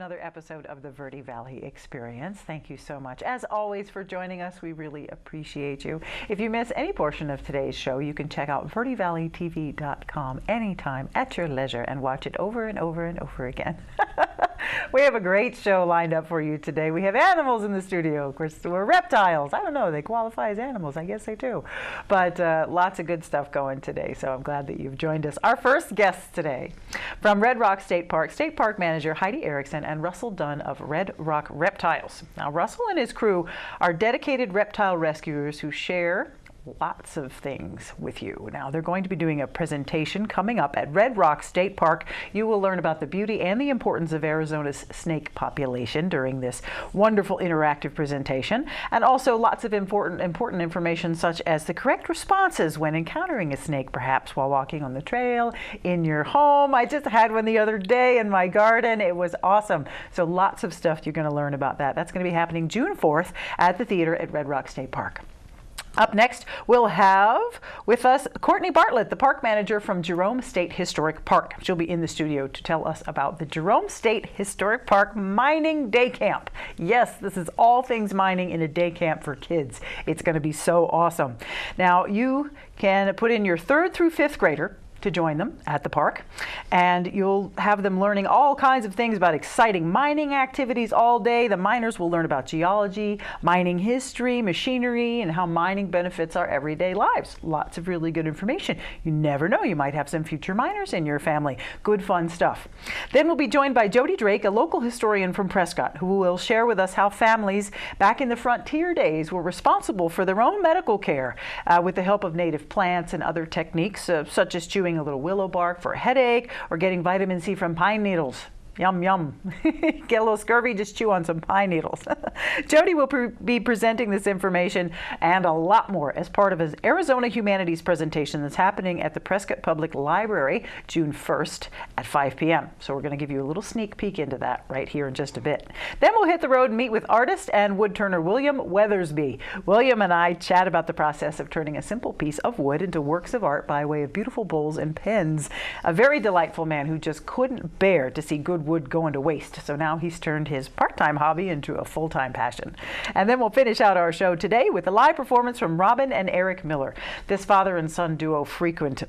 another episode of the Verde Valley Experience. Thank you so much, as always, for joining us. We really appreciate you. If you miss any portion of today's show, you can check out verdevalleytv.com anytime at your leisure and watch it over and over and over again. We have a great show lined up for you today. We have animals in the studio. Of course, we're reptiles. I don't know, they qualify as animals. I guess they do. But lots of good stuff going today, so I'm glad that you've joined us. Our first guests today from Red Rock State Park Manager Heidi Erickson and Russell Dunn of Red Rock Reptiles. Now, Russell and his crew are dedicated reptile rescuers who share lots of things with you. Now, they're going to be doing a presentation coming up at Red Rock State Park. You will learn about the beauty and the importance of Arizona's snake population during this wonderful interactive presentation, and also lots of important information such as the correct responses when encountering a snake, perhaps while walking on the trail, in your home. I just had one the other day in my garden. It was awesome. So lots of stuff you're going to learn about that. That's going to be happening June 4th at the theater at Red Rock State Park. Up next, we'll have with us Courtney Bartlett, the park manager from Jerome State Historic Park. She'll be in the studio to tell us about the Jerome State Historic Park Mining Day Camp. Yes, this is all things mining in a day camp for kids. It's going to be so awesome. Now, you can put in your 3rd through 5th grader to join them at the park, and you'll have them learning all kinds of things about exciting mining activities all day. The miners will learn about geology, mining history, machinery, and how mining benefits our everyday lives. Lots of really good information. You never know, you might have some future miners in your family. Good fun stuff. Then we'll be joined by Jody Drake, a local historian from Prescott, who will share with us how families back in the frontier days were responsible for their own medical care with the help of native plants and other techniques such as chewing a little willow bark for a headache or getting vitamin C from pine needles. Yum, yum. Get a little scurvy, just chew on some pine needles. Jody will be presenting this information and a lot more as part of his Arizona Humanities presentation that's happening at the Prescott Public Library June 1st at 5 p.m. So we're going to give you a little sneak peek into that right here in just a bit. Then we'll hit the road and meet with artist and woodturner William Weathersby. William and I chat about the process of turning a simple piece of wood into works of art by way of beautiful bowls and pens. A very delightful man who just couldn't bear to see good wood going to waste. So now he's turned his part-time hobby into a full-time passion. And then we'll finish out our show today with a live performance from Robin and Eric Miller. This father and son duo frequent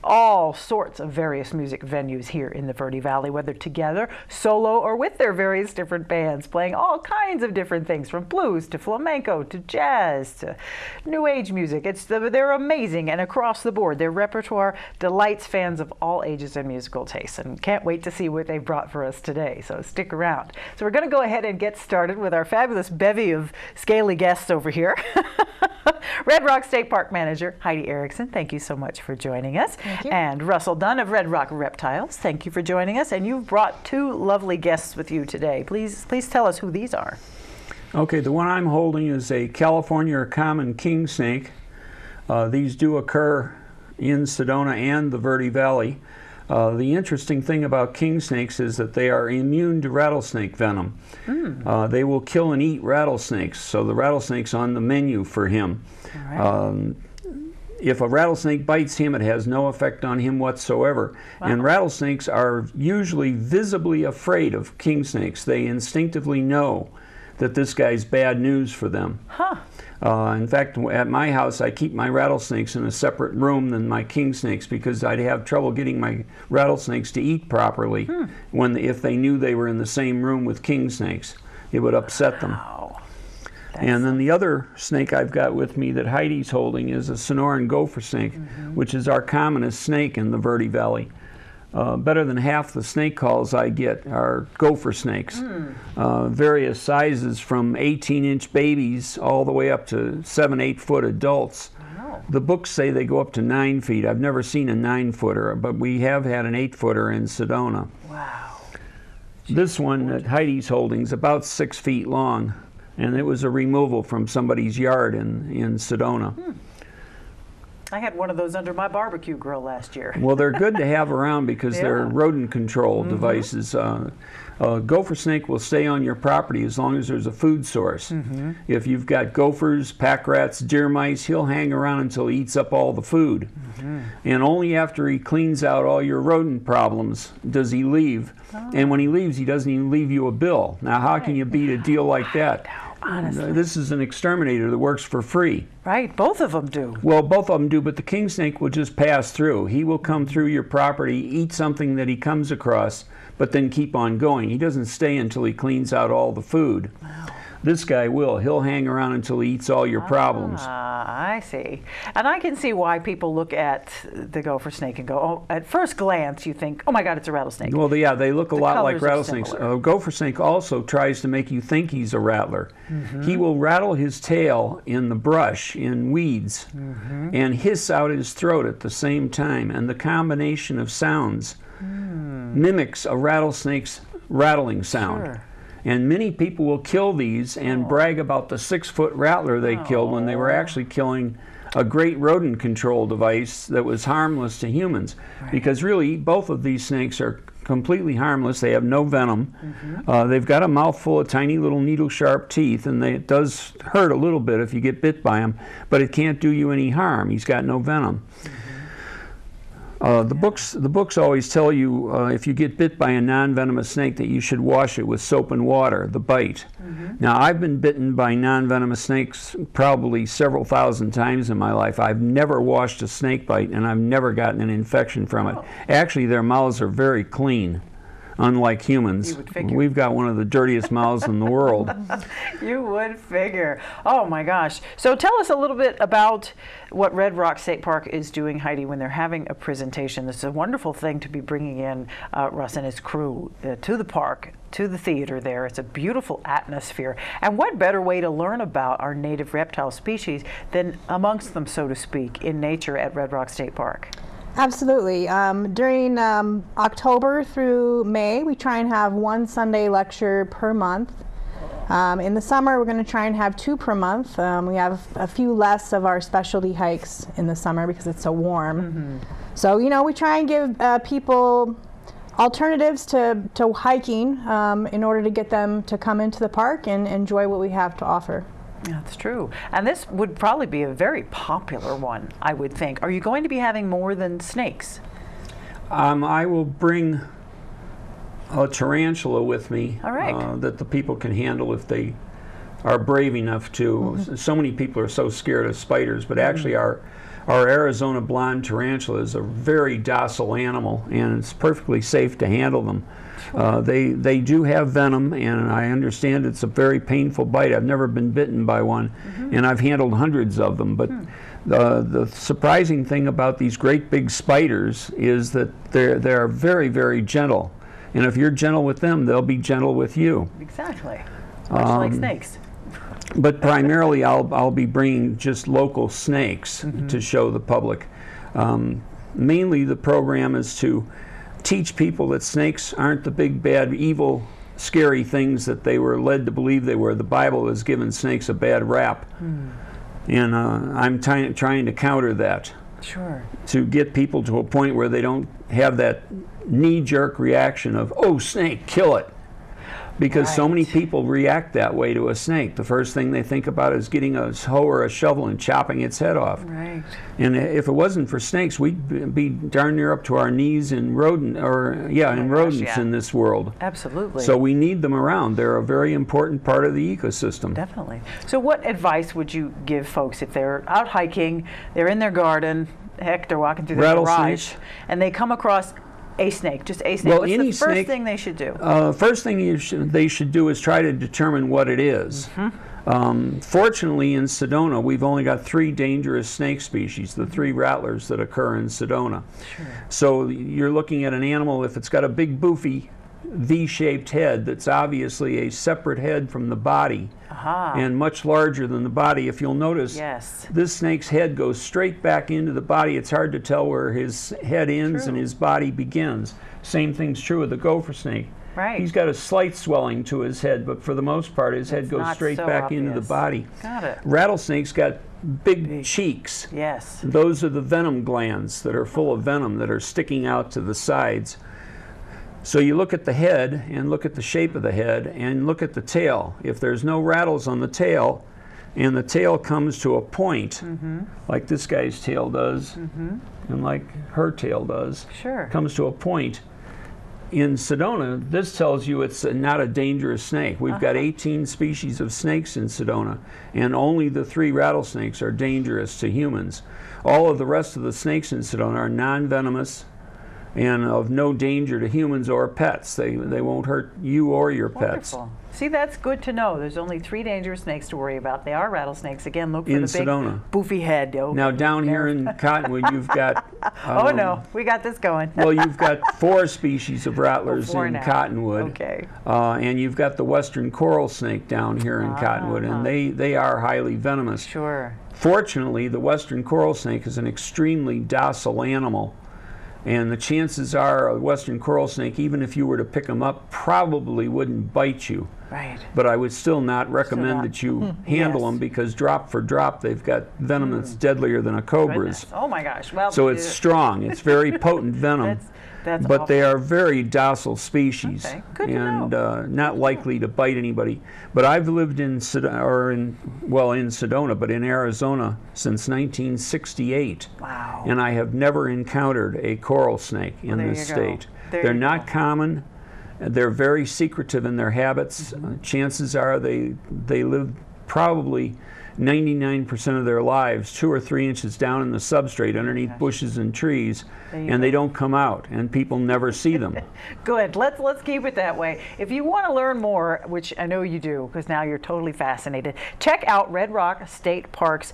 all sorts of various music venues here in the Verde Valley, whether together, solo, or with their various different bands, playing all kinds of different things, from blues to flamenco to jazz to new age music. They're amazing, and across the board, their repertoire delights fans of all ages and musical tastes, and can't wait to see what they've brought for us today, so stick around. So we're going to go ahead and get started with our fabulous bevy of scaly guests over here. Red Rock State Park Manager Heidi Erickson, thank you so much for joining us. Thank you. And Russell Dunn of Red Rock Reptiles, thank you for joining us. And you've brought 2 lovely guests with you today. Please tell us who these are. Okay, the one I'm holding is a California or common king snake. These do occur in Sedona and the Verde Valley. The interesting thing about king snakes is that they are immune to rattlesnake venom. They will kill and eat rattlesnakes, so the rattlesnake's on the menu for him. All right. If a rattlesnake bites him, it has no effect on him whatsoever. Wow. And rattlesnakes are usually visibly afraid of king snakes. They instinctively know that this guy's bad news for them. Huh. In fact, at my house, I keep my rattlesnakes in a separate room than my king snakes because I'd have trouble getting my rattlesnakes to eat properly if they knew they were in the same room with king snakes. It would upset them. And then the other snake I've got with me that Heidi's holding is a Sonoran gopher snake, which is our commonest snake in the Verde Valley. Better than half the snake calls I get are gopher snakes. Various sizes from 18-inch babies all the way up to 7-8 foot adults. Wow. The books say they go up to 9 feet. I've never seen a 9-footer, but we have had an 8-footer in Sedona. Wow. This one that Heidi's holding is about 6 feet long, and it was a removal from somebody's yard in Sedona. I had one of those under my barbecue grill last year. Well, they're good to have around because they're rodent control devices. A gopher snake will stay on your property as long as there's a food source. If you've got gophers, pack rats, deer mice, he'll hang around until he eats up all the food. And only after he cleans out all your rodent problems does he leave. And when he leaves, he doesn't even leave you a bill. Now, how can you beat a deal like that? Honestly. This is an exterminator that works for free. Right, both of them do. Well, both of them do, but the king snake will just pass through. He will come through your property, eat something that he comes across, but then keep on going. He doesn't stay until he cleans out all the food. Wow. This guy will. He'll hang around until he eats all your problems. I see. And I can see why people look at the gopher snake and go, oh, at first glance you think, oh my God, it's a rattlesnake. Well, yeah, they look a lot like colors are rattlesnakes. similar. A gopher snake also tries to make you think he's a rattler. He will rattle his tail in the brush, in weeds, and hiss out his throat at the same time. And the combination of sounds mimics a rattlesnake's rattling sound. Sure. And many people will kill these and brag about the 6-foot rattler they killed when they were actually killing a great rodent control device that was harmless to humans. Because really, both of these snakes are completely harmless. They have no venom. They've got a mouthful of tiny little needle-sharp teeth, and it does hurt a little bit if you get bit by them, but it can't do you any harm. He's got no venom. The books always tell you if you get bit by a non-venomous snake that you should wash it with soap and water, the bite. Now, I've been bitten by non-venomous snakes probably several thousand times in my life. I've never washed a snake bite, and I've never gotten an infection from it. Actually, their mouths are very clean. Unlike humans, You would figure. we've got one of the dirtiest mouths in the world. You would figure. Oh my gosh. So tell us a little bit about what Red Rock State Park is doing, Heidi, when they're having a presentation. This is a wonderful thing to be bringing in Russ and his crew to the park, to the theater there. It's a beautiful atmosphere. And what better way to learn about our native reptile species than amongst them, so to speak, in nature at Red Rock State Park? Absolutely. During October through May, we try and have one Sunday lecture per month. In the summer, we're going to try and have 2 per month. We have a few less of our specialty hikes in the summer because it's so warm. So, you know, we try and give people alternatives to hiking in order to get them to come into the park and enjoy what we have to offer. That's true. And this would probably be a very popular one, I would think. Are you going to be having more than snakes? I will bring a tarantula with me. All right. That the people can handle if they are brave enough to. So many people are so scared of spiders, but actually our Arizona blonde tarantula is a very docile animal, and it's perfectly safe to handle them. They do have venom, and I understand it's a very painful bite. I've never been bitten by one, and I've handled hundreds of them. But the surprising thing about these great big spiders is that they're very, very gentle. And if you're gentle with them, they'll be gentle with you. Exactly. Much like snakes. But primarily, I'll be bringing just local snakes to show the public. Mainly, the program is to teach people that snakes aren't the big, bad, evil, scary things that they were led to believe they were. The Bible has given snakes a bad rap. And I'm trying to counter that. Sure. To get people to a point where they don't have that knee-jerk reaction of, oh, snake, kill it. Because so many people react that way to a snake. The first thing they think about is getting a hoe or a shovel and chopping its head off. Right. And if it wasn't for snakes, we'd be darn near up to our knees in rodents in this world. Absolutely. So we need them around. They're a very important part of the ecosystem. Definitely. So what advice would you give folks if they're out hiking, they're in their garden, heck, they're walking through their garage, and they come across a snake, just a snake? Well, What's any the first snake, thing they should do? First thing they should do is try to determine what it is. Fortunately, in Sedona, we've only got 3 dangerous snake species, the 3 rattlers that occur in Sedona. Sure. So you're looking at an animal, if it's got a big boofy V-shaped head that's obviously a separate head from the body and much larger than the body. If you'll notice, this snake's head goes straight back into the body. It's hard to tell where his head ends and his body begins. Same thing's true with the gopher snake. Right. He's got a slight swelling to his head, but for the most part his head goes straight back into the body. Got it. Rattlesnakes got big cheeks. Yes. Those are the venom glands that are full of venom that are sticking out to the sides. So you look at the head and look at the shape of the head and look at the tail. If there's no rattles on the tail and the tail comes to a point, like this guy's tail does and like her tail does, comes to a point, in Sedona, this tells you it's not a dangerous snake. We've got 18 species of snakes in Sedona, and only the 3 rattlesnakes are dangerous to humans. All of the rest of the snakes in Sedona are non-venomous and of no danger to humans or pets. They won't hurt you or your pets. Wonderful. See, that's good to know. There's only 3 dangerous snakes to worry about. They are rattlesnakes. Again, look for In the big Sedona. boofy head. Now down here in Cottonwood, you've got... oh no, we got this going. well, you've got 4 species of rattlers in now. Cottonwood. Okay. And you've got the western coral snake down here in Cottonwood, and they are highly venomous. Sure. Fortunately, the western coral snake is an extremely docile animal. And the chances are a western coral snake, even if you were to pick them up, probably wouldn't bite you. Right. But I would still not recommend that you handle them, because drop for drop, they've got venom that's deadlier than a cobra's. Goodness. Oh my gosh. Well, So it's strong. It's very potent venom. That's but awful. they are very docile species, Okay. Good to and know. not likely to bite anybody. But I've lived in Sedona, but in Arizona since 1968. Wow. And I have never encountered a coral snake in there this you go. state. There They're you not go. common. They're very secretive in their habits. Chances are they live probably 99% of their lives 2 or 3 inches down in the substrate underneath bushes and trees, and they don't come out, and people never see them. Good. Let's keep it that way. If you want to learn more, which I know you do, because now you're totally fascinated, check out Red Rock State Park's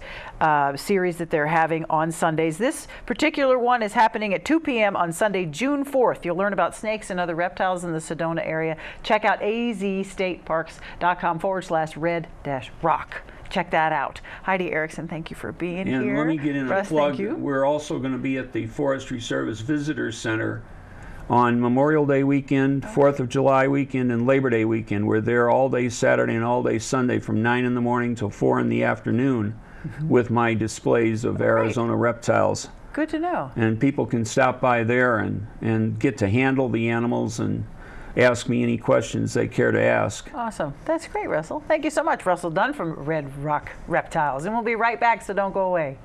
series that they're having on Sundays. This particular one is happening at 2 p.m. on Sunday, June 4th. You'll learn about snakes and other reptiles in the Sedona area. Check out azstateparks.com/red-rock. Check that out. Heidi Erickson, thank you for being here. And let me get in Russ, a plug. thank you. We're also going to be at the Forestry Service Visitor Center on Memorial Day weekend, 4th of July weekend, and Labor Day weekend. We're there all day Saturday and all day Sunday from 9 in the morning till 4 in the afternoon with my displays of Arizona reptiles. Good to know. And people can stop by there and get to handle the animals and ask me any questions they care to ask. Awesome. That's great, Russell. Thank you so much, Russell Dunn from Red Rock Reptiles. And we'll be right back, so don't go away.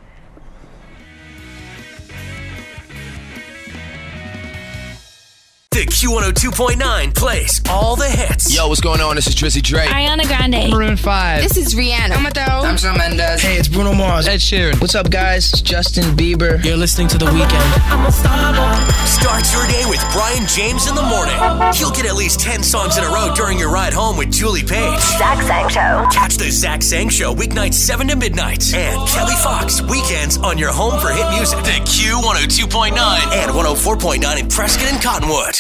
The Q102.9 plays all the hits. Yo, what's going on? This is Drizzy Drake. Ariana Grande. Maroon 5. This is Rihanna. I'm Shawn Mendes. Hey, it's Bruno Mars. Ed Sheeran. What's up, guys? It's Justin Bieber. You're listening to The Weeknd. Start your day with Brian James in the morning. He'll get at least 10 songs in a row during your ride home with Julie Page. Zach Sang Show. Catch the Zach Sang Show weeknights 7 to midnight. And Kelly Fox weekends on your home for hit music. The Q102.9 and 104.9 in Prescott and Cottonwood.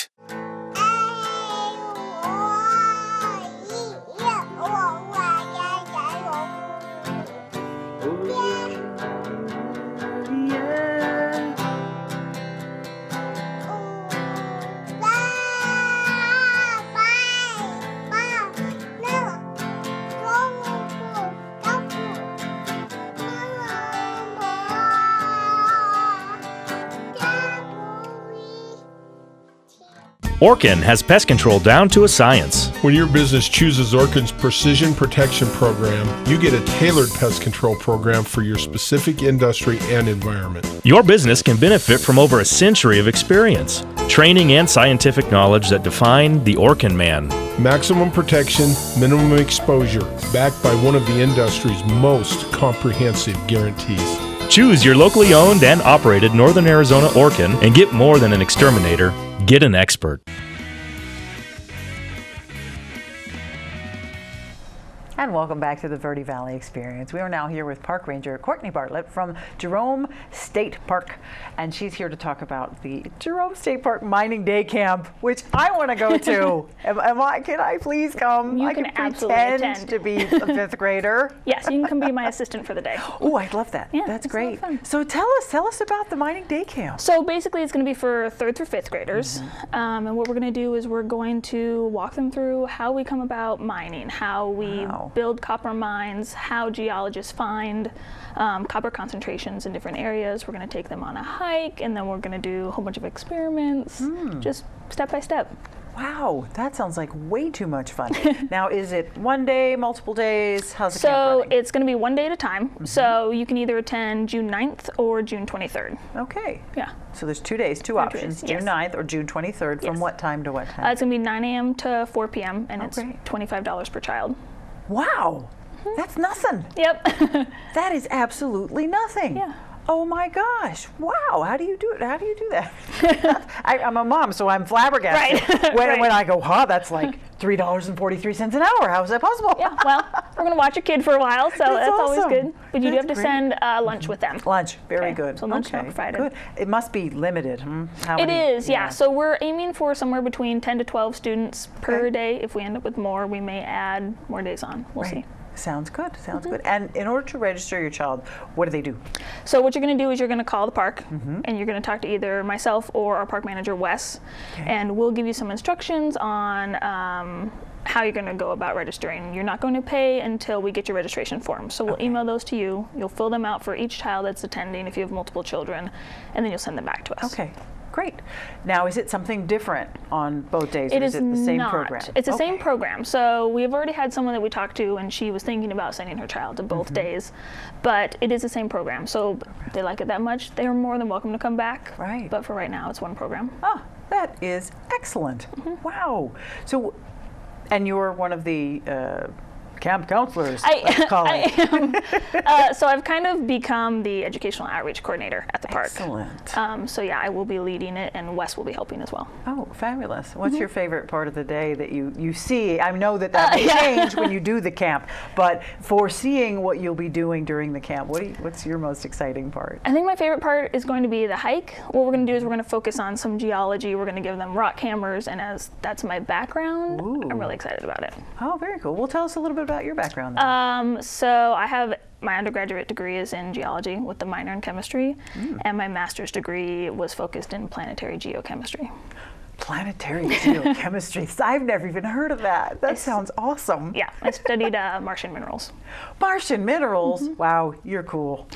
Orkin has pest control down to a science. When your business chooses Orkin's Precision Protection Program, you get a tailored pest control program for your specific industry and environment. Your business can benefit from over a century of experience, training, and scientific knowledge that define the Orkin man. Maximum protection, minimum exposure, backed by one of the industry's most comprehensive guarantees. Choose your locally owned and operated Northern Arizona Orkin and get more than an exterminator. Get an expert. And welcome back to the Verde Valley Experience. We are now here with Park Ranger Courtney Bartlett from Jerome State Park, and she's here to talk about the Jerome State Park Mining Day Camp, which I want to go to. Can I please come? You I can absolutely pretend attend. to be a 5th grader. Yes, you can come be my assistant for the day. Oh, I'd love that. Yeah, That's it's a lot of great. fun. So tell us about the Mining Day Camp. So basically it's going to be for 3rd through 5th graders. And what we're going to do is we're going to walk them through how we come about mining, how we build copper mines, how geologists find copper concentrations in different areas. We're going to take them on a hike, and then we're going to do a whole bunch of experiments, just step by step. Wow, that sounds like way too much fun. Now, is it one day, multiple days? How's the camp So running? it's going to be one day at a time. So you can either attend June 9th or June 23rd. Okay. Yeah. So there's 2 days, two options, days, June yes. 9th or June 23rd. From Yes. what time to what time? It's going to be 9 a.m. to 4 p.m. and it's Okay. $25 per child. Wow, that's nothing. Yep. That is absolutely nothing. Yeah. Oh my gosh! Wow, how do you do it? How do you do that? I'm a mom, so I'm flabbergasted. Right. When, Right. when I go, that's like $3.43 an hour. How is that possible? Yeah, well, we're going to watch a kid for a while, so that's always awesome. good. But you do That's have to great. send lunch with them. Lunch, very Okay, good. so lunch is not okay, provided. good. It must be limited. How It many? is, yeah. So we're aiming for somewhere between 10 to 12 students per Okay. day. If we end up with more, we may add more days on. We'll Right. see. Sounds good. Sounds good. And in order to register your child, what do they do? So what you're going to do is you're going to call the park, and you're going to talk to either myself or our park manager, Wes, and we'll give you some instructions on how you're going to go about registering. You're not going to pay until we get your registration forms. So we'll email those to you. You'll fill them out for each child that's attending if you have multiple children, and then you'll send them back to us. Okay. Great. Now, is it something different on both days, It or is it the same not. program? It's the same Okay. program. So we've already had someone that we talked to, and she was thinking about sending her child to both days. But it is the same program. So if they like it that much, they are more than welcome to come back. Right. But for right now, it's one program. Ah, that is excellent. Wow. So, and you're one of the camp counselors, let's call it. I am. So I've kind of become the educational outreach coordinator at the park. Excellent. So yeah, I will be leading it, and Wes will be helping as well. Oh, fabulous. What's your favorite part of the day that you see? I know that may change when you do the camp, but foreseeing what you'll be doing during the camp, what's your most exciting part? I think my favorite part is going to be the hike. What we're going to do is we're going to focus on some geology. We're going to give them rock hammers, and as that's my background, I'm really excited about it. Oh, very cool. Well, tell us a little bit about your background then. So I have my undergraduate degree is in geology with the minor in chemistry, and my master's degree was focused in planetary geochemistry. Planetary geochemistry. I've never even heard of that. That sounds awesome. Yeah, I studied Martian minerals. Martian minerals. Wow, you're cool.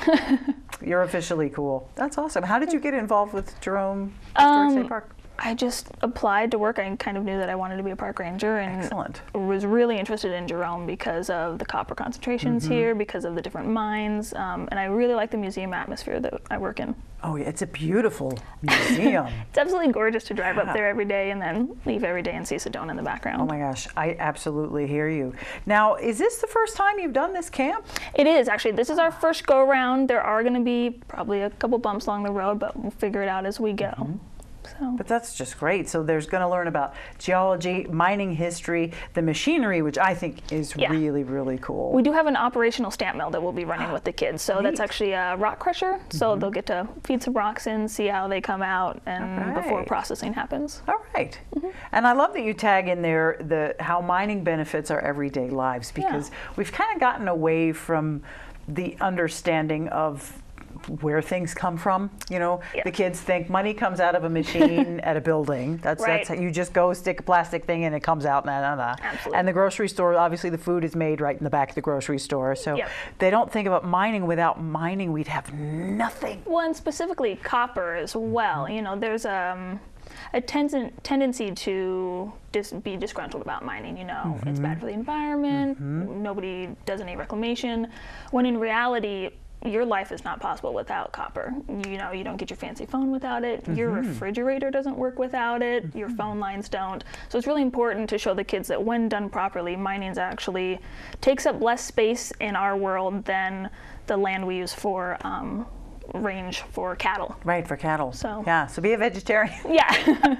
You're officially cool. That's awesome. How did you get involved with Jerome Historic State Park? I just applied to work. I kind of knew that I wanted to be a park ranger, and Excellent. was really interested in Jerome because of the copper concentrations here, because of the different mines, and I really like the museum atmosphere that I work in. Oh, yeah, it's a beautiful museum. It's absolutely gorgeous to drive up there every day and then leave every day and see Sedona in the background. Oh my gosh, I absolutely hear you. Now, is this the first time you've done this camp? It is, actually. This is our first go around. There are going to be probably a couple bumps along the road, but we'll figure it out as we go. So. But that's just great. So there's going to learn about geology, mining history, the machinery, which I think is really, really cool. We do have an operational stamp mill that we'll be running with the kids. So that's actually a rock crusher. So they'll get to feed some rocks in, see how they come out, and before processing happens. All right. And I love that you tag in there how mining benefits our everyday lives, because we've kind of gotten away from the understanding of where things come from. You know, the kids think money comes out of a machine at a building. That's how you just go stick a plastic thing in, it comes out. Absolutely. And the grocery store, obviously the food is made right in the back of the grocery store. So they don't think about mining. Without mining, we'd have nothing. Well, and specifically copper as well. You know, there's a tendency to be disgruntled about mining. You know, it's bad for the environment. Nobody does any reclamation. When in reality, your life is not possible without copper. You know, you don't get your fancy phone without it. Your refrigerator doesn't work without it. Your phone lines don't. So it's really important to show the kids that when done properly, mining actually takes up less space in our world than the land we use for range for cattle. Right, for cattle. So so be a vegetarian. Yeah.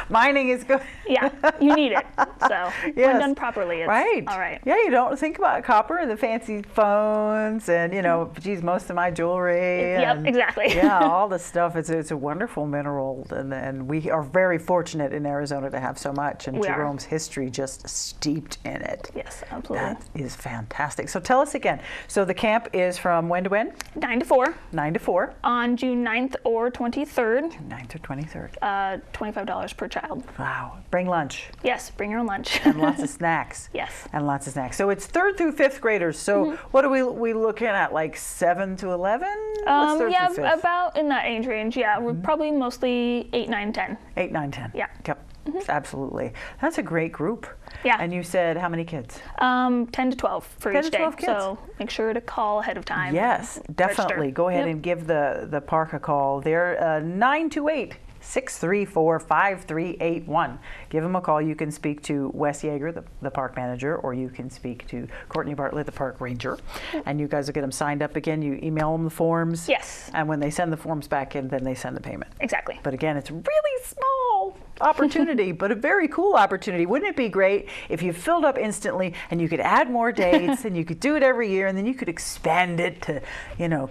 Mining is good. Yeah, you need it. So when done properly, it's all right. Yeah, you don't think about copper and the fancy phones and, you know, geez, most of my jewelry. Yep, exactly. Yeah, all the stuff. It's a wonderful mineral, and we are very fortunate in Arizona to have so much, and Jerome's history just steeped in it. Yes, absolutely. That is fantastic. So tell us again. So the camp is from when to when? 9 to 4. 9 to 4. On June 9th or 23rd. June 9th or 23rd. $25 $10 per child. Wow. Bring lunch. Yes, bring your own lunch. And lots of snacks. Yes. And lots of snacks. So it's 3rd through 5th graders. So what are we looking at, like 7 to 11? What's 3rd yeah, through 5th? about in that age range. Yeah, we're probably mostly 8, 9, 10. 8, 9, 10. Yeah. Yep. Absolutely. That's a great group. Yeah. And you said how many kids? 10 to 12 for 10 each to day. 12 kids. So make sure to call ahead of time. Yes, and definitely. register. Go ahead Yep. and give the park a call. They're 928-634-5381. Give them a call. You can speak to Wes Yeager, the park manager, or you can speak to Courtney Bartlett, the park ranger. And you guys will get them signed up again. You email them the forms. Yes. And when they send the forms back in, then they send the payment. Exactly. But again, it's really small opportunity, but a very cool opportunity. Wouldn't it be great if you filled up instantly and you could add more dates and you could do it every year and then you could expand it to,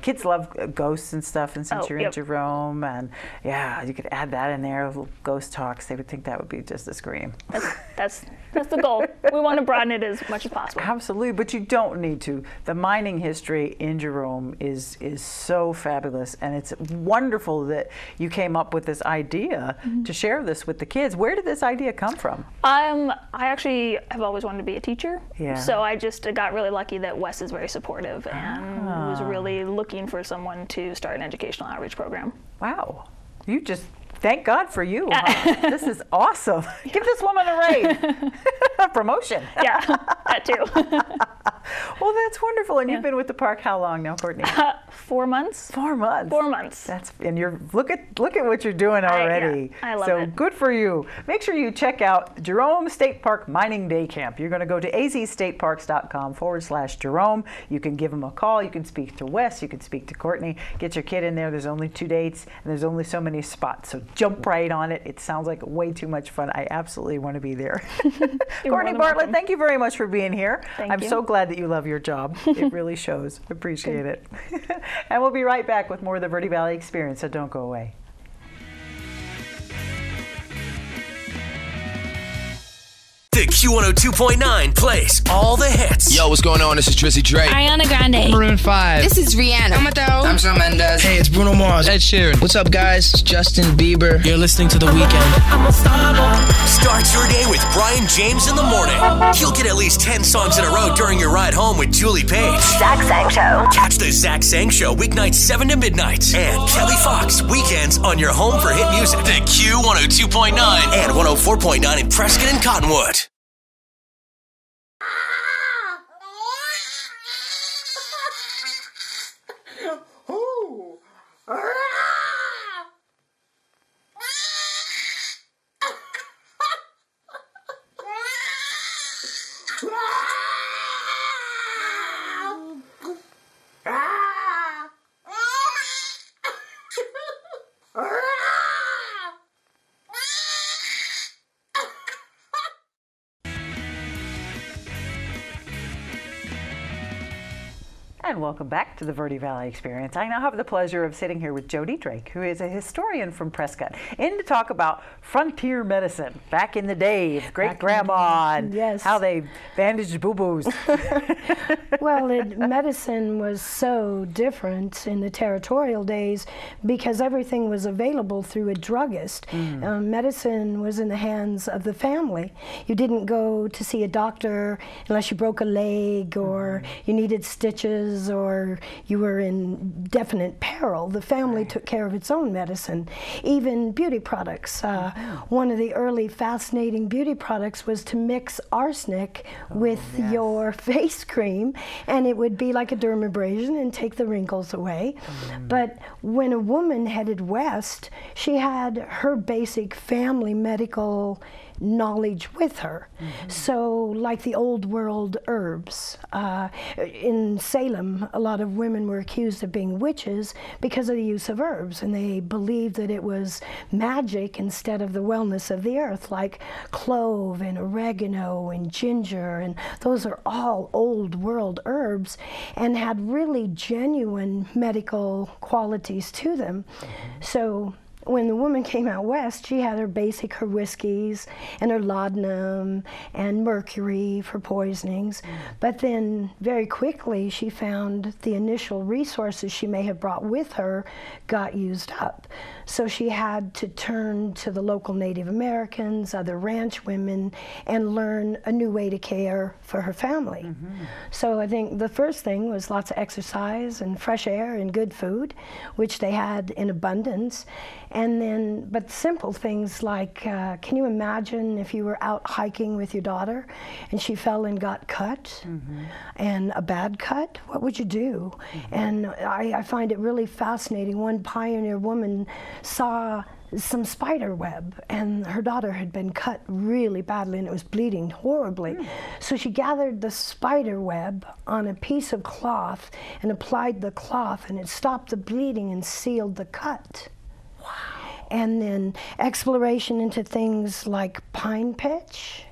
kids love ghosts and stuff, and since you're in Jerome, and yeah, you could add that in there, little ghost talks. They would think that would be just a scream. That's the goal. We want to broaden it as much as possible. Absolutely, but you don't need to. The mining history in Jerome is so fabulous, and it's wonderful that you came up with this idea to share this with the kids. Where did this idea come from? I actually have always wanted to be a teacher. Yeah. So I just got really lucky that Wes is very supportive and was really looking for someone to start an educational outreach program. Wow. You just, thank God for you. Huh? This is awesome. Give this woman a raise. A promotion. Yeah, that too. Well, that's wonderful. And you've been with the park how long now, Courtney? 4 months. 4 months. 4 months. And you're look at what you're doing already. I love so it. Good for you. Make sure you check out Jerome State Park Mining Day Camp. You're going to go to azstateparks.com/Jerome. You can give them a call. You can speak to Wes. You can speak to Courtney. Get your kid in there. There's only 2 dates and there's only so many spots. So jump right on it. It sounds like way too much fun. I absolutely want to be there. Courtney Bartlett, thank you very much for being here. I'm so glad that you love your job. It really shows. Appreciate it. And we'll be right back with more of the Verde Valley Experience, so don't go away. The Q102.9 plays all the hits. Yo, what's going on? This is Drizzy Drake. Ariana Grande. Maroon 5. This is Rihanna. I'm Shawn Mendes. Hey, it's Bruno Mars. Ed Sheeran. What's up, guys? It's Justin Bieber. You're listening to The Weeknd. Start your day with Brian James in the morning. You'll get at least 10 songs in a row during your ride home with Julie Page. Zach Sang Show. Catch the Zach Sang Show weeknights 7 to midnight. And Kelly Fox weekends on your home for hit music. The Q102.9 and 104.9 in Prescott and Cottonwood. And welcome back to the Verde Valley Experience. I now have the pleasure of sitting here with Jody Drake, who is a historian from Prescott, in to talk about frontier medicine back in the day, great-grandma, and how they bandaged boo-boos. Well, medicine was so different in the territorial days because everything was available through a druggist. Medicine was in the hands of the family. You didn't go to see a doctor unless you broke a leg or you needed stitches or you were in definite peril. The family took care of its own medicine. Even beauty products. One of the early fascinating beauty products was to mix arsenic with your face cream, and it would be like a dermabrasion and take the wrinkles away. But when a woman headed west, she had her basic family medical knowledge with her. So like the old world herbs. In Salem, a lot of women were accused of being witches because of the use of herbs, and they believed that it was magic instead of the wellness of the earth, like clove and oregano and ginger, and those are all old world herbs and had really genuine medical qualities to them. So when the woman came out west, she had her whiskeys and her laudanum and mercury for poisonings. But then very quickly she found the initial resources she may have brought with her got used up. So she had to turn to the local Native Americans, other ranch women, and learn a new way to care for her family. So I think the first thing was lots of exercise and fresh air and good food, which they had in abundance. And then, but simple things like, can you imagine if you were out hiking with your daughter and she fell and got cut, and a bad cut? What would you do? And I find it really fascinating. One pioneer woman saw some spider web, and her daughter had been cut really badly and it was bleeding horribly. So she gathered the spider web on a piece of cloth and applied the cloth, and it stopped the bleeding and sealed the cut. And then exploration into things like pine pitch.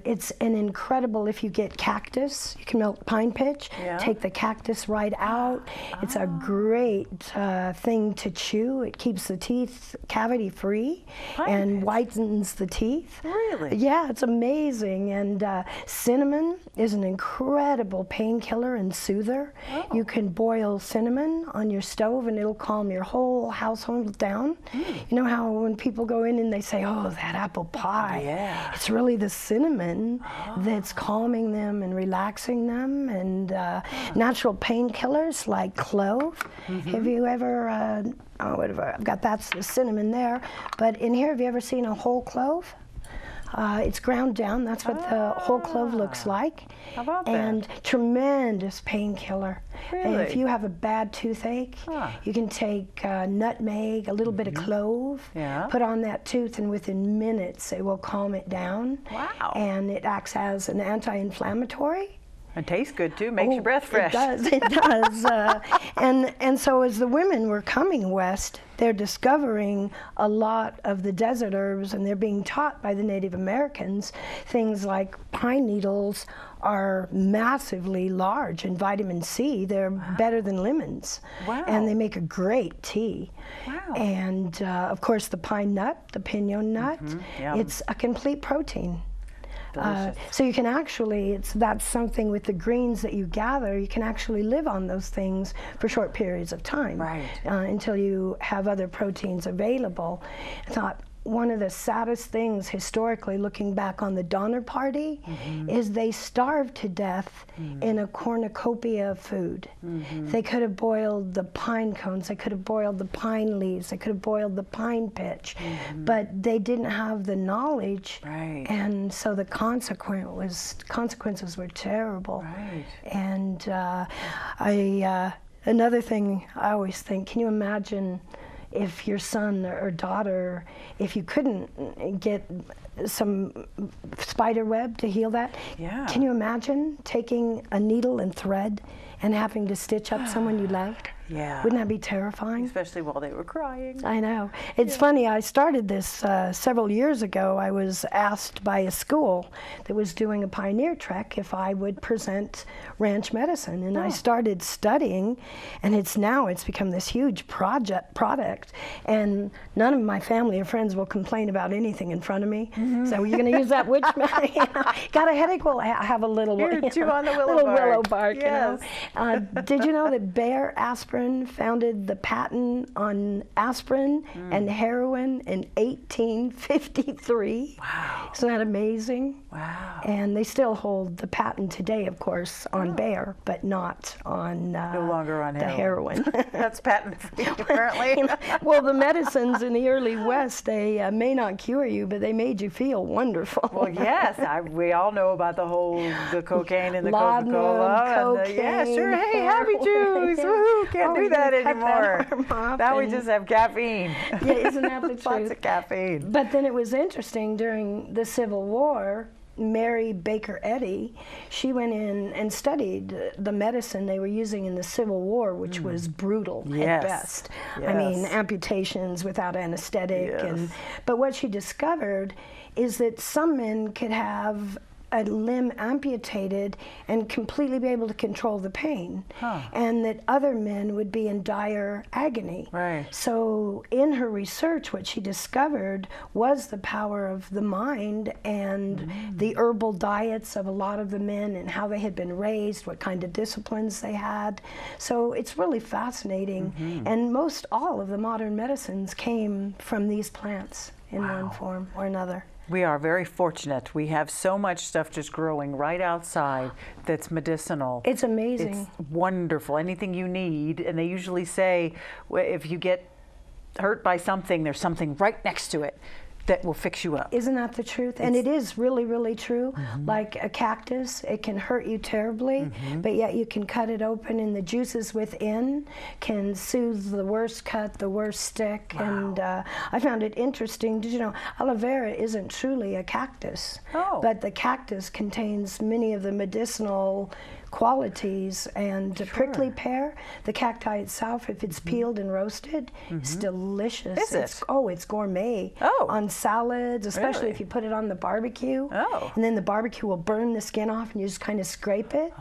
It's an incredible, if you get cactus, you can melt pine pitch, take the cactus right out. It's a great thing to chew. It keeps the teeth cavity free and whitens the teeth. Really? Yeah, it's amazing. And cinnamon is an incredible painkiller and soother. You can boil cinnamon on your stove and it'll calm your whole household down. You know how when people go in and they say, oh, that apple pie. It's really the cinnamon that's calming them and relaxing them. And natural painkillers like clove. Have you ever, whatever, I've got that's the cinnamon there. But in here, have you ever seen a whole clove? It's ground down. That's what the whole clove looks like. How about that? And tremendous painkiller. Really? And if you have a bad toothache, you can take nutmeg, a little bit of clove, put on that tooth, and within minutes it will calm it down. Wow. And it acts as an anti-inflammatory. And tastes good too, makes your breath fresh. It does. And so as the women were coming west, they're discovering a lot of the desert herbs, and they're being taught by the Native Americans things like pine needles are massively large in vitamin C. They're better than lemons. And they make a great tea. And of course the pine nut, the pinon nut, it's a complete protein. So you can actually, that's something with the greens that you gather, you can actually live on those things for short periods of time until you have other proteins available. I thought one of the saddest things historically, looking back on the Donner Party, is they starved to death in a cornucopia of food. They could have boiled the pine cones, they could have boiled the pine leaves, they could have boiled the pine pitch, but they didn't have the knowledge, and so the consequences were terrible. And another thing I always think, can you imagine if your son or daughter, if you couldn't get some spider web to heal that, can you imagine taking a needle and thread and having to stitch up someone you loved? Wouldn't that be terrifying? Especially while they were crying. I know. It's funny, I started this several years ago. I was asked by a school that was doing a pioneer trek if I would present ranch medicine. And I started studying, and it's become this huge product. And none of my family or friends will complain about anything in front of me. So you're going to use that witch got a headache? Well, I have a little, chew on the willow bark. You know? Did you know that Bayer aspirin founded the patent on aspirin and heroin in 1853? Wow. Isn't that amazing? Wow. And they still hold the patent today, of course, on Bayer, but not on no longer on the heroin. That's patent free, apparently. Well, the medicines in the early West, they may not cure you, but they made you feel wonderful. Well, yes, we all know about the cocaine and the Coca-Cola. Cocaine, sure. Hey, happy Jews! Woohoo! Can't do that anymore. Now we just have caffeine. Yeah, isn't that the truth? Lots of caffeine. But then it was interesting during the Civil War. Mary Baker Eddy, she went in and studied the medicine they were using in the Civil War, which was brutal at best. I mean, amputations without anesthetic. But what she discovered is that some men could have a limb amputated and completely be able to control the pain, and that other men would be in dire agony. Right. So in her research, what she discovered was the power of the mind and the herbal diets of a lot of the men and how they had been raised, what kind of disciplines they had. So it's really fascinating. And most all of the modern medicines came from these plants in one form or another. We are very fortunate. We have so much stuff just growing right outside that's medicinal. It's amazing. It's wonderful. Anything you need. And they usually say if you get hurt by something, there's something right next to it that will fix you up. Isn't that the truth? And it is really, really true. Like a cactus, it can hurt you terribly, but yet you can cut it open and the juices within can soothe the worst cut, the worst stick. And I found it interesting. Did you know aloe vera isn't truly a cactus, but the cactus contains many of the medicinal qualities, and prickly pear, the cacti itself, if it's peeled and roasted, it's delicious. Is it? It's gourmet. On salads, especially if you put it on the barbecue. And then the barbecue will burn the skin off and you just kind of scrape it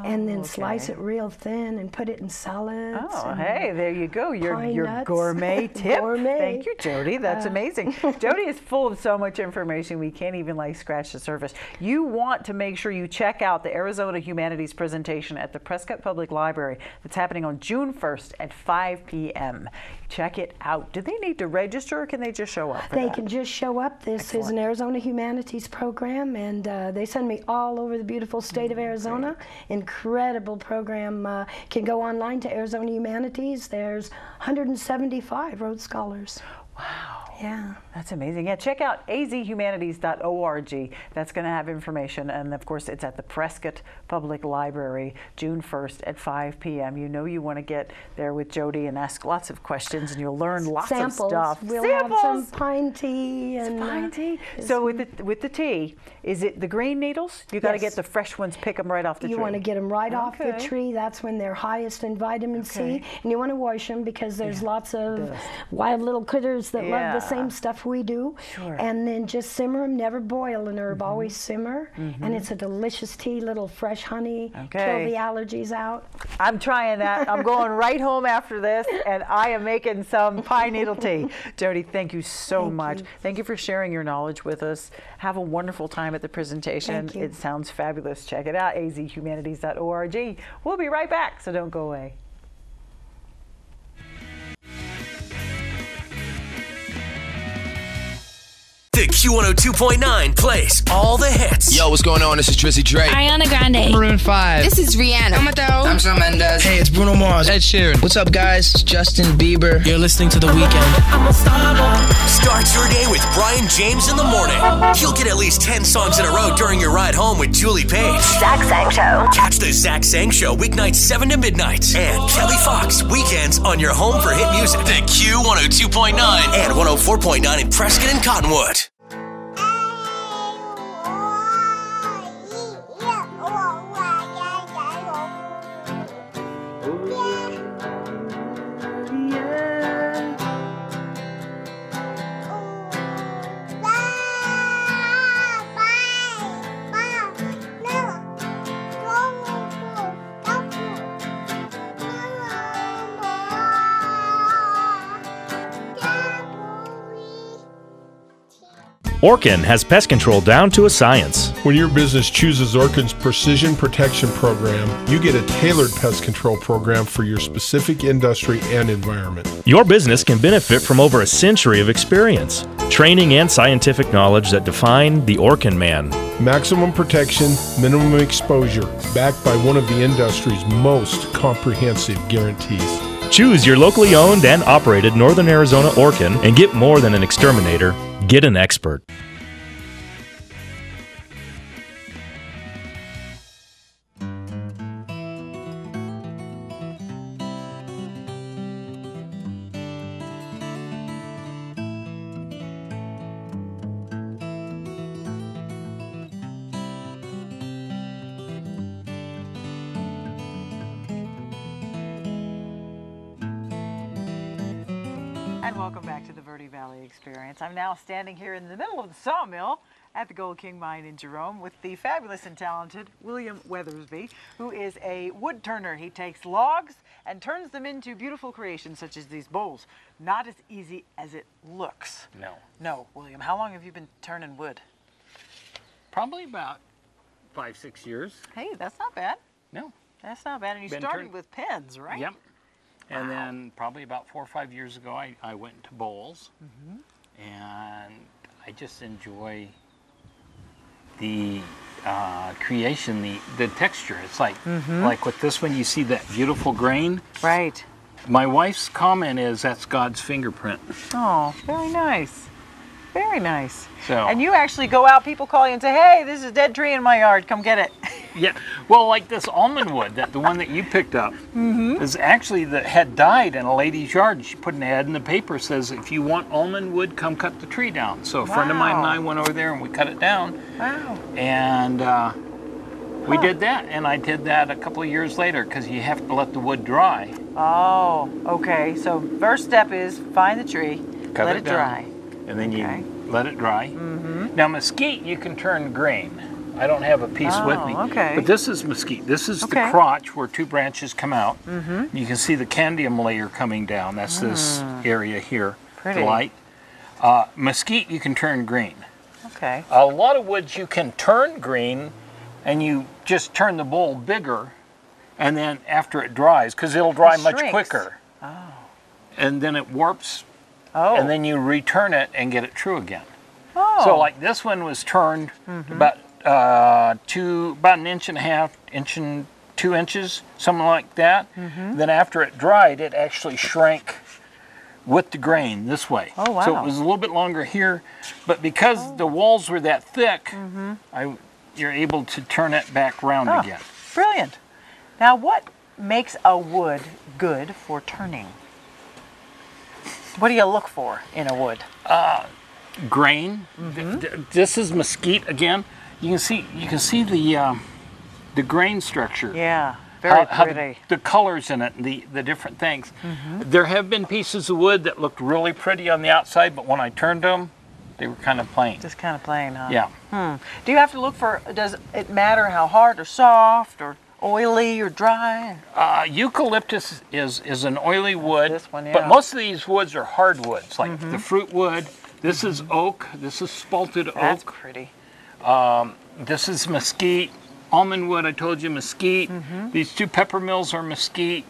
and then slice it real thin and put it in salads. Hey, there you go. Your gourmet tip. Thank you, Jody. That's amazing. Jody is full of so much information we can't even scratch the surface. You want to make sure you check out the Arizona Humanities presentation at the Prescott Public Library that's happening on June 1st at 5 p.m. Check it out. Do they need to register or can they just show up? They can just show up. This is an Arizona Humanities program, and they send me all over the beautiful state of Arizona. Incredible program. Can go online to Arizona Humanities. There's 175 Rhodes Scholars. Wow. Yeah. That's amazing. Yeah, check out azhumanities.org. That's going to have information. And of course, it's at the Prescott Public Library, June 1st at 5 p.m. You know you want to get there with Jody and ask lots of questions, and you'll learn lots of stuff. We'll have some pine tea. And pine tea. So with the tea, is it the green needles? You got to get the fresh ones, pick them right off the tree. You want to get them right off the tree. That's when they're highest in vitamin C. And you want to wash them because there's lots of wild little critters that love the same stuff we do. And then just simmer them. Never boil an herb. Always simmer. And it's a delicious tea. Little fresh honey. Kill the allergies out. I'm trying that. I'm going right home after this, and I am making some pine needle tea. Jody, thank you so much. Thank you for sharing your knowledge with us. Have a wonderful time at the presentation. It sounds fabulous. Check it out, azhumanities.org. We'll be right back, so don't go away. The Q102.9 plays all the hits. Yo, what's going on? This is Drizzy Drake. Ariana Grande. Maroon 5. This is Rihanna. I'm Shawn Mendes. Hey, it's Bruno Mars. Ed Sheeran. What's up, guys? It's Justin Bieber. You're listening to The Weeknd. Start your day with Brian James in the morning. You'll get at least 10 songs in a row during your ride home with Julie Page. Zach Sang Show. Catch the Zach Sang Show weeknights 7 to midnight. And Kelly Fox weekends on your home for hit music. The Q102.9 and 104.9 in Prescott and Cottonwood. Orkin has pest control down to a science. When your business chooses Orkin's Precision Protection Program, you get a tailored pest control program for your specific industry and environment. Your business can benefit from over a century of experience, training, and scientific knowledge that define the Orkin man. Maximum protection, minimum exposure, backed by one of the industry's most comprehensive guarantees. Choose your locally owned and operated Northern Arizona Orkin and get more than an exterminator. Get an expert. And welcome back to the Verde Valley Valley Experience. I'm now standing here in the middle of the sawmill at the Gold King Mine in Jerome with the fabulous and talented William Weathersby, who is a wood turner. He takes logs and turns them into beautiful creations such as these bowls. Not as easy as it looks. No. No, William, how long have you been turning wood? Probably about 5-6 years. Hey, that's not bad. No. That's not bad. And you started with pens, right? Yep. And then probably about 4 or 5 years ago, I went into bowls. And I just enjoy the creation, the texture. It's like with this one, you see that beautiful grain. Right. My wife's comment is that's God's fingerprint. Oh, very nice. Very nice. So, and you actually go out, people call you and say, hey, there's a dead tree in my yard, come get it. Yeah, well, like this almond wood, the one that you picked up, is actually that had died in a lady's yard. She put an ad in the paper, says, if you want almond wood, come cut the tree down. So a friend of mine and I went over there and we cut it down. Wow. And we did that, and I did that a couple of years later because you have to let the wood dry. Oh, okay. So first step is find the tree, let it dry. And then you let it dry. Now mesquite you can turn green. I don't have a piece with me. Okay. But this is mesquite. This is the crotch where two branches come out. You can see the candium layer coming down. That's this area here. Pretty. The light. Mesquite you can turn green. Okay. A lot of woods you can turn green and you just turn the bowl bigger, and then after it dries, because it'll dry much quicker. Oh. And then it warps. Oh. And then you return it and get it true again. Oh. So like this one was turned about an inch and a half, 2 inches, something like that. Then after it dried, it actually shrank with the grain this way. Oh, wow. So it was a little bit longer here, but because the walls were that thick, you're able to turn it back round again. Brilliant. Now what makes a wood good for turning? What do you look for in a wood? Grain. This is mesquite again. You can see the grain structure. Yeah, very pretty. The colors in it, and the different things. There have been pieces of wood that looked really pretty on the outside, but when I turned them, they were kind of plain. Just kind of plain, huh? Yeah. Do you have to look for, does it matter how hard or soft or oily or dry? Eucalyptus is an oily wood, this one, but most of these woods are hardwoods, like the fruit wood. This is oak. This is spalted oak. That's pretty. This is mesquite. Almond wood, I told you, mesquite. These two pepper mills are mesquite.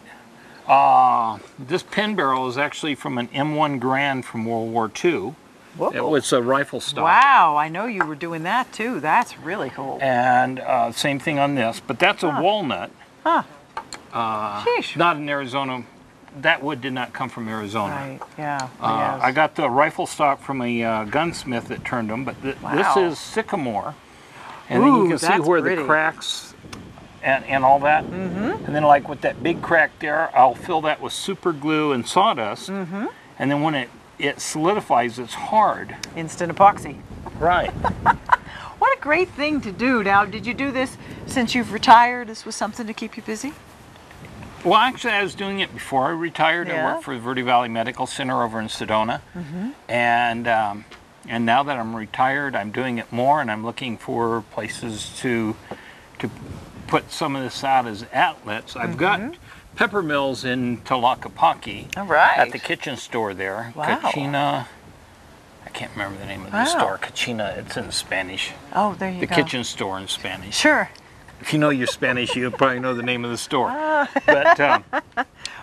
This pin barrel is actually from an M1 Grand from World War II. Whoa. It was a rifle stock. Wow, I know you were doing that too. That's really cool. And same thing on this, but that's a walnut. Huh. Not in Arizona. That wood did not come from Arizona. Right, yeah. I got the rifle stock from a gunsmith that turned them, but this is sycamore. And then you can see where the cracks and all that. And then like with that big crack there, I'll fill that with super glue and sawdust. And then when it solidifies, it's hard. Instant epoxy. Right. What a great thing to do. Now, did you do this since you've retired? This was something to keep you busy? Well, actually, I was doing it before I retired. I worked for the Verde Valley Medical Center over in Sedona. And now that I'm retired, I'm doing it more, and I'm looking for places to put some of this out as outlets. I've got pepper mills in Tlaquepaque at the kitchen store there. Wow. Kachina, I can't remember the name of the store. Kachina, it's in Spanish. Oh, there you go. The kitchen store in Spanish. Sure. If you know your Spanish, you probably know the name of the store. But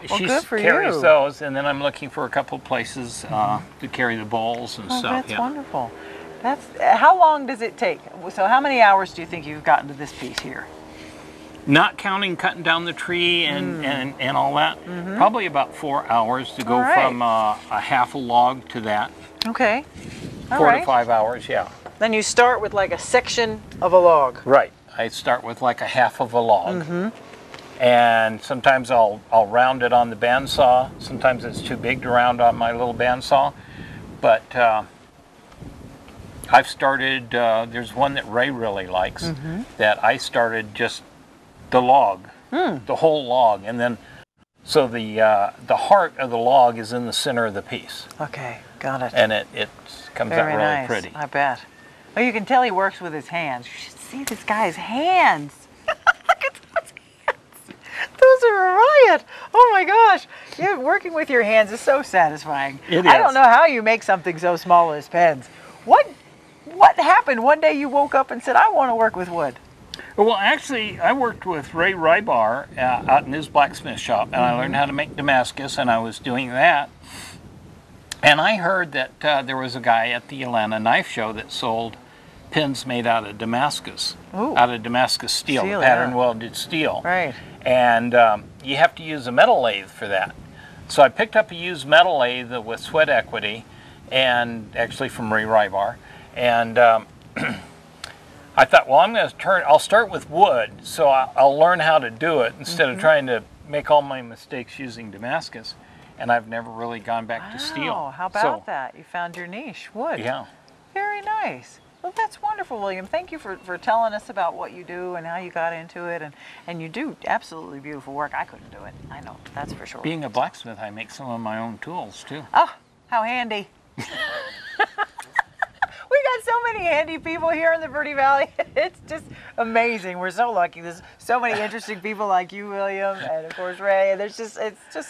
she carries those, and then I'm looking for a couple of places to carry the bowls and stuff. That's wonderful. How long does it take? So how many hours do you think you've gotten to this piece here? Not counting cutting down the tree and all that, probably about 4 hours to go from a half a log to that. Okay. 4 to 5 hours, yeah. Then you start with like a section of a log. Right. I start with like a half of a log. And sometimes I'll round it on the bandsaw. Sometimes it's too big to round on my little bandsaw. But I've started, there's one that Ray really likes, that I started just the log, the whole log. And then, so the heart of the log is in the center of the piece. Okay. Got it. And it comes out Very really nice. pretty. I bet. Well, you can tell he works with his hands. You should see this guy's hands. Look at those hands. Those are a riot. Oh my gosh. Yeah, working with your hands is so satisfying. It I is. don't know how you make something so small as pens. What happened? One day you woke up and said, I want to work with wood. Well, actually, I worked with Ray Rybar out in his blacksmith shop, and I learned how to make Damascus, and I was doing that. And I heard that there was a guy at the Atlanta Knife Show that sold pins made out of Damascus, out of Damascus steel pattern welded steel. Right. And you have to use a metal lathe for that. So I picked up a used metal lathe with sweat equity, and actually from Ray Rybar, and I thought, well, I'll start with wood, so I'll learn how to do it instead of trying to make all my mistakes using Damascus. And I've never really gone back to steel. Oh, how about that? You found your niche, wood. Yeah. Very nice. Well, that's wonderful, William. Thank you for telling us about what you do and how you got into it. And you do absolutely beautiful work. I couldn't do it. I know, that's for sure. Being a blacksmith, I make some of my own tools, too. Oh, how handy. We got so many handy people here in the Verde Valley. It's just amazing. We're so lucky. There's so many interesting people like you, William, and of course Ray. And it's just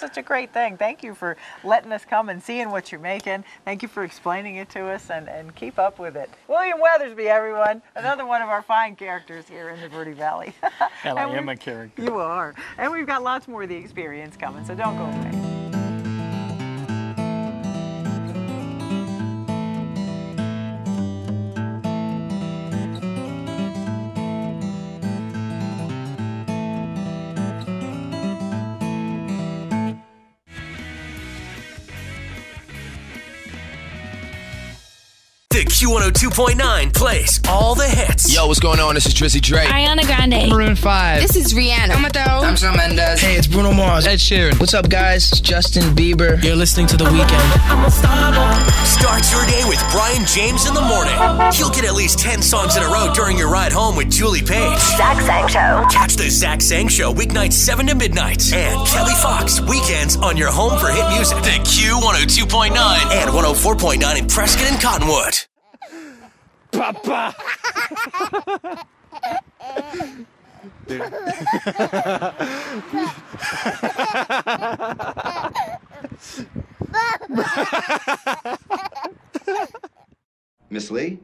such a great thing. Thank you for letting us come and seeing what you're making. Thank you for explaining it to us, and keep up with it. William Weathersby, everyone. Another one of our fine characters here in the Verde Valley. And I am a character. You are. And we've got lots more of the experience coming, so don't go away. The Q102.9 plays all the hits. Yo, what's going on? This is Drizzy Drake. Ariana Grande. Maroon 5. This is Rihanna. Mateo. I'm Shawn Mendes. Hey, it's Bruno Mars. Ed Sheeran. What's up, guys? It's Justin Bieber. You're listening to The Weeknd. Start your day with Brian James in the morning. You'll get at least 10 songs in a row during your ride home with Julie Page. Zach Sang Show. Catch the Zach Sang Show weeknights 7 to midnight. And Kelly Fox weekends on your home for hit music. The Q102.9 and 104.9 in Prescott and Cottonwood. Papa. Miss Lee,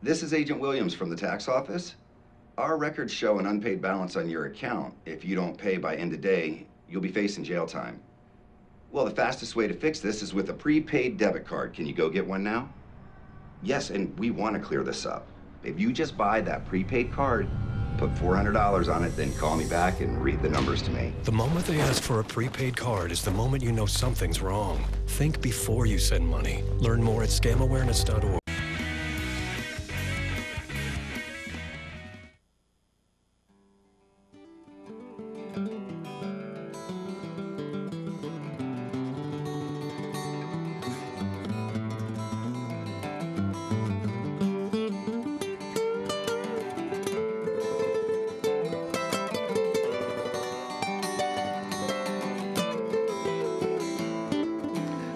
this is Agent Williams from the tax office. Our records show an unpaid balance on your account. If you don't pay by end of day, you'll be facing jail time. Well, the fastest way to fix this is with a prepaid debit card. Can you go get one now? Yes, and we want to clear this up. If you just buy that prepaid card, put $400 on it, then call me back and read the numbers to me. The moment they ask for a prepaid card is the moment you know something's wrong. Think before you send money. Learn more at scamawareness.org.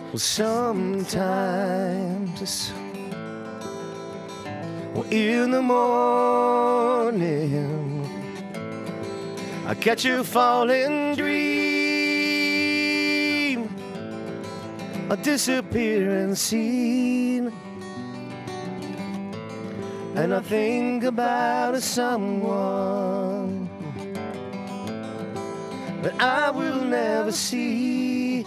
Well, sometimes in the morning I catch a falling dream, a disappearing scene, and I think about someone that I will never see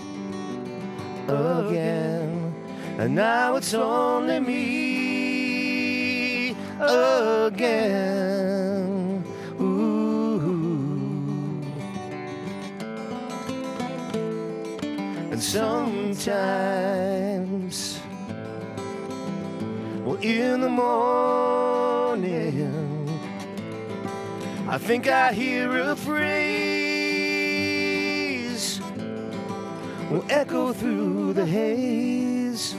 again, and now it's only me again. Ooh. And sometimes, well, in the morning I think I hear a phrase will echo through the haze,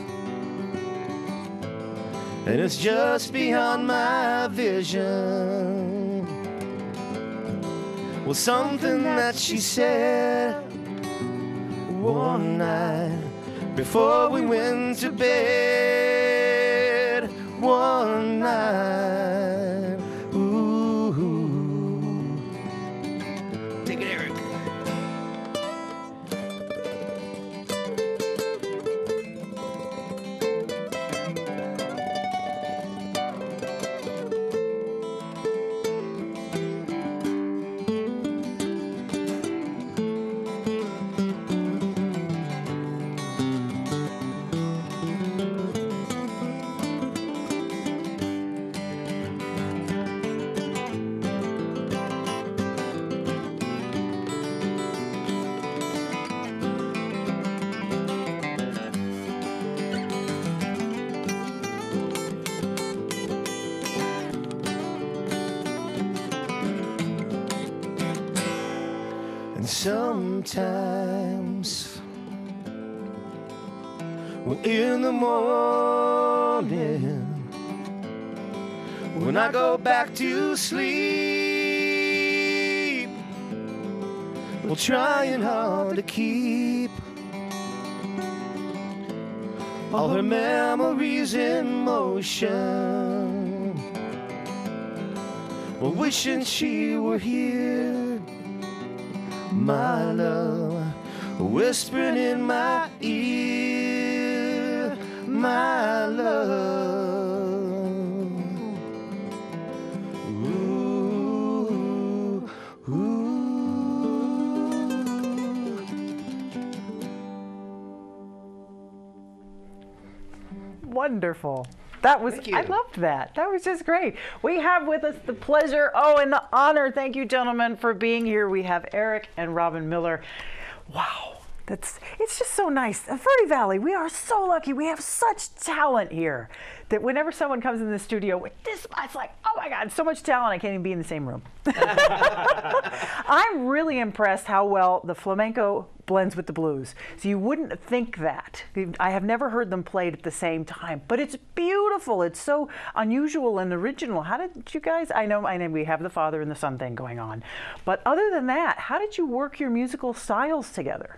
and it's just beyond my vision. Well, something that she said one night before we went to bed one night. Ooh. Take it, Eric. And sometimes in the morning, when I go back to sleep, well, trying hard to keep all her memories in motion, well, wishing she were here, my love, whispering in my ear, my love. Ooh, ooh. Wonderful. That was, I loved that. That was just great. We have with us the pleasure, and the honor. Thank you, gentlemen, for being here. We have Eric and Robin Miller. Wow. It's just so nice. Verde Valley, we are so lucky. We have such talent here that whenever someone comes in the studio with this, it's like, oh my God, so much talent, I can't even be in the same room. I'm really impressed how well the flamenco blends with the blues. So you wouldn't think that. I have never heard them played at the same time, but it's beautiful. It's so unusual and original. How did you guys, I know we have the father and the son thing going on, but other than that, how did you work your musical styles together?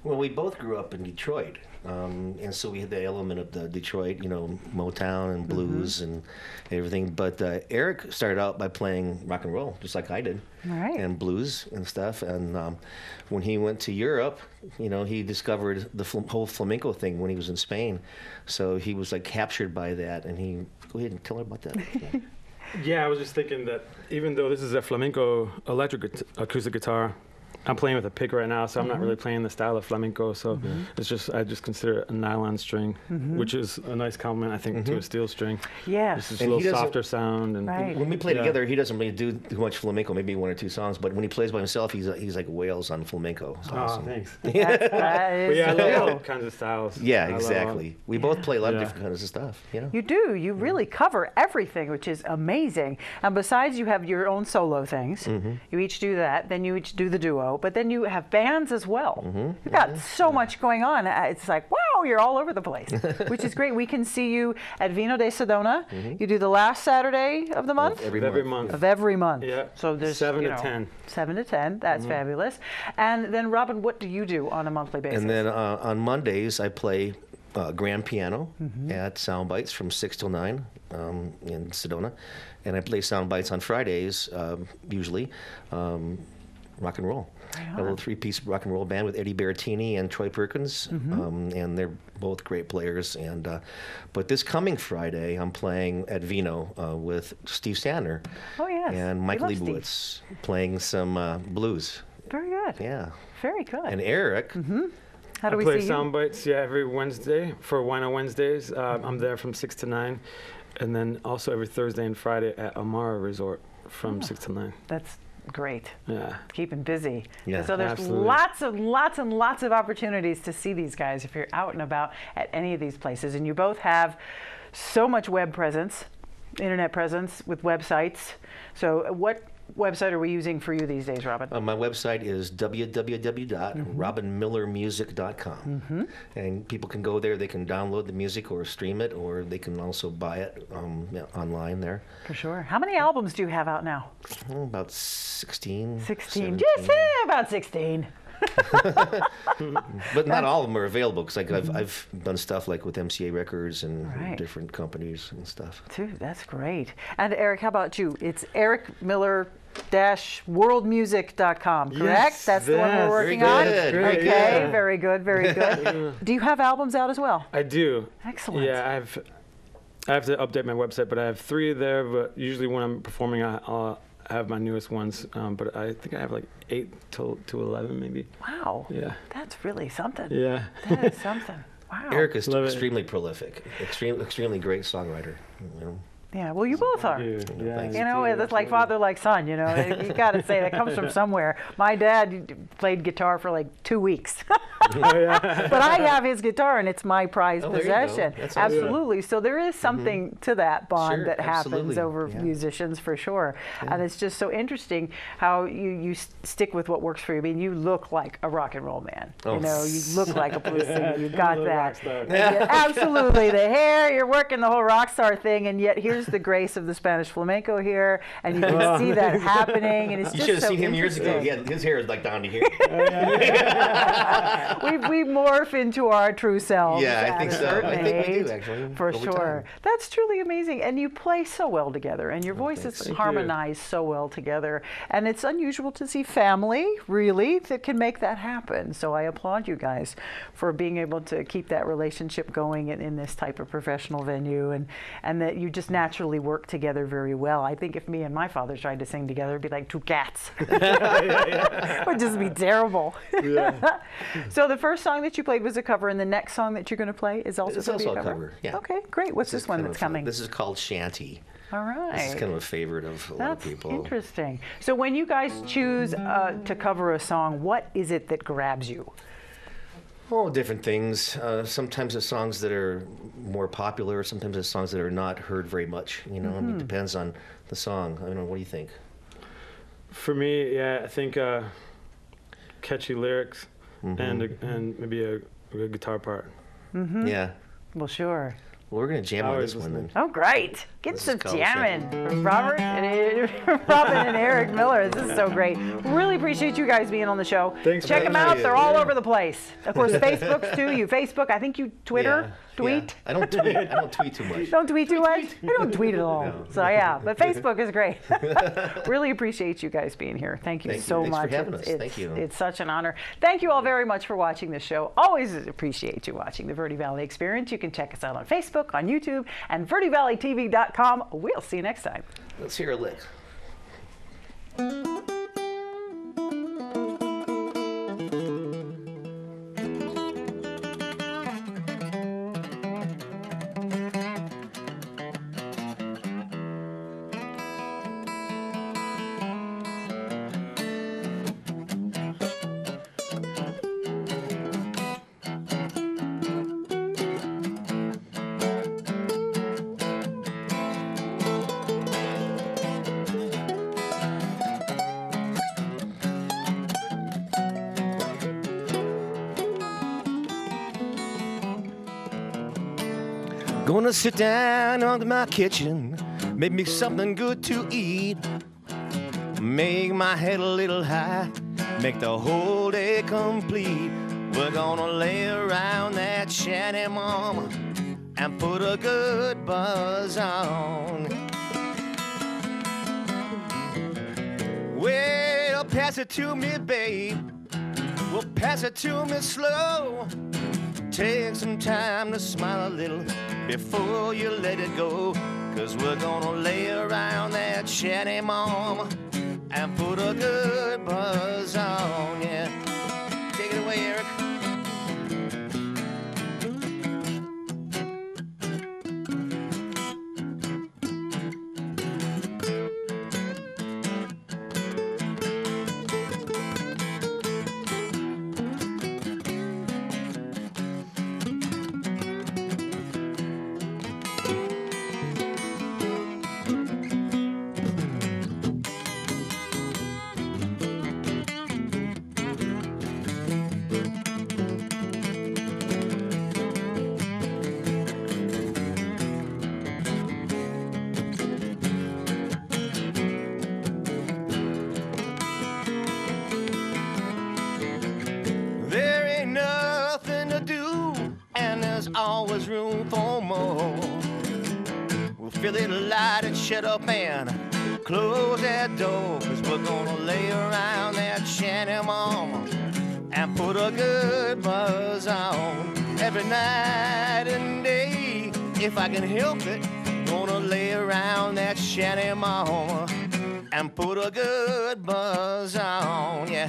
Well, we both grew up in Detroit, and so we had the element of the Detroit, Motown and blues and everything. But Eric started out by playing rock and roll, just like I did, and blues and stuff. And when he went to Europe, he discovered the whole flamenco thing when he was in Spain. So he was like captured by that, and he go ahead and tell her about that. Yeah, I was just thinking that even though this is a flamenco electric acoustic guitar, I'm playing with a pick right now, so I'm not really playing the style of flamenco. So it's just, I just consider it a nylon string, which is a nice compliment, I think, to a steel string. Yeah, it's just a little softer sound. And when we play together, he doesn't really do too much flamenco, maybe one or two songs. But when he plays by himself, he's like Wales on flamenco. It's awesome. Thanks. That is I love all kinds of styles. Yeah, exactly. We both play a lot of different kinds of stuff. You do. You really cover everything, which is amazing. And besides, you have your own solo things. You each do that. Then you each do the duo. But then you have bands as well. You've got so much going on. It's like, wow, you're all over the place, which is great. We can see you at Vino de Sedona. You do the last Saturday of the month? Of every month. Yeah. So there's 7 to 10. 7 to 10. That's fabulous. And then, Robin, what do you do on a monthly basis? And then on Mondays, I play grand piano at Soundbites from 6 till 9 in Sedona. And I play Soundbites on Fridays, usually, rock and roll. A little three-piece rock and roll band with Eddie Berrettini and Troy Perkins, and they're both great players. And but this coming Friday, I'm playing at Vino with Steve Sandner and Michael Leibowitz, playing some blues. Very good. Yeah. Very good. And Eric. How do we play see you? Soundbites, every Wednesday for Wino Wednesdays. I'm there from 6 to 9, and then also every Thursday and Friday at Amara Resort from 6 to 9. That's great. Yeah. Keeping busy. Yeah, so there's absolutely. lots of opportunities to see these guys if you're out and about at any of these places. And you both have so much web presence, internet presence with websites. So what website are we using for you these days, Robin? My website is www.robinmillermusic.com. And people can go there, they can download the music or stream it, or they can also buy it online there. For sure. How many albums do you have out now? About 16. 16. Just about 16. But not all of them are available because I've done stuff like with MCA Records and different companies and stuff. Dude, that's great. And Eric, how about you? It's Eric Miller worldmusic.com, correct? Yes, That's the one we're working on? Great, okay, yeah. very good, very good. Do you have albums out as well? I do. Excellent. Yeah, I have to update my website, but I have 3 there, but usually when I'm performing, I'll have my newest ones, but I think I have like 8 to 11 maybe. Wow. Yeah. That's really something. Yeah. That is something. Wow. Eric is extremely prolific, extremely great songwriter. You know? Yeah, well, you both are. Yeah, you know, it's like father, like son, you know. You got to say that comes from somewhere. My dad played guitar for like 2 weeks. But I have his guitar, and it's my prized possession. Absolutely. So there is something to that bond that happens over musicians for sure. And it's just so interesting how you stick with what works for you. I mean, you look like a rock and roll man. You know, you look like a blues singer. You've got that. Absolutely. The hair, you're working the whole rock star thing, and yet here's the grace of the Spanish flamenco here, and you can see that happening, and it's you just should have so seen him years ago. His hair is like down to here. we morph into our true selves. Yeah, I think so. I think we do, actually. For sure. That's truly amazing. And you play so well together, and your voices harmonize so well together. And it's unusual to see family, really, that can make that happen. So I applaud you guys for being able to keep that relationship going in this type of professional venue, and that you just naturally work together very well. I think if me and my father tried to sing together, it'd be like 2 cats. It would just be terrible. So the first song that you played was a cover, and the next song that you're going to play is also It's going to be also a cover? a cover, yeah. Okay, great. What's this one that's coming? This is called Shanty. All right. This is kind of a favorite of a lot of people. That's interesting. So when you guys choose to cover a song, what is it that grabs you? Oh, different things. Sometimes it's songs that are more popular. Sometimes it's songs that are not heard very much. You know, I mean, it depends on the song. I don't know. What do you think? For me, yeah, I think catchy lyrics and maybe a good guitar part. Yeah. Well, sure. Well, we're going to jam on this one then. Oh, great. Get some jamming. Robert and Robin and Eric Miller. This is so great. Really appreciate you guys being on the show. Thanks. Check them out. They're all over the place. Of course, Facebook's too. You Facebook. I think you Twitter. Tweet. Yeah. I don't tweet. I don't tweet too much. Don't tweet too much? I don't tweet at all. No. So yeah, but Facebook is great. Really appreciate you guys being here. Thank you so much. Thanks for having us. Thank you. It's such an honor. Thank you all very much for watching this show. Always appreciate you watching the Verde Valley Experience. You can check us out on Facebook, on YouTube, and VerdeValleyTV.com. We'll see you next time. Let's hear a lick. Gonna sit down on my kitchen, make me something good to eat. Make my head a little high, make the whole day complete. We're gonna lay around that shanty, mama, and put a good buzz on. Well, pass it to me, babe. Well, pass it to me slow. Take some time to smile a little before you let it go. 'Cause we're gonna lay around that shanty, mama, and put a good buzz on, yeah. Take it away, Eric. there's always room for more. We'll fill it light and shut up and close that door, 'cause we're gonna lay around that shanty, mama, and put a good buzz on every night and day. If I can help it, gonna lay around that shanty, mama, and put a good buzz on, yeah.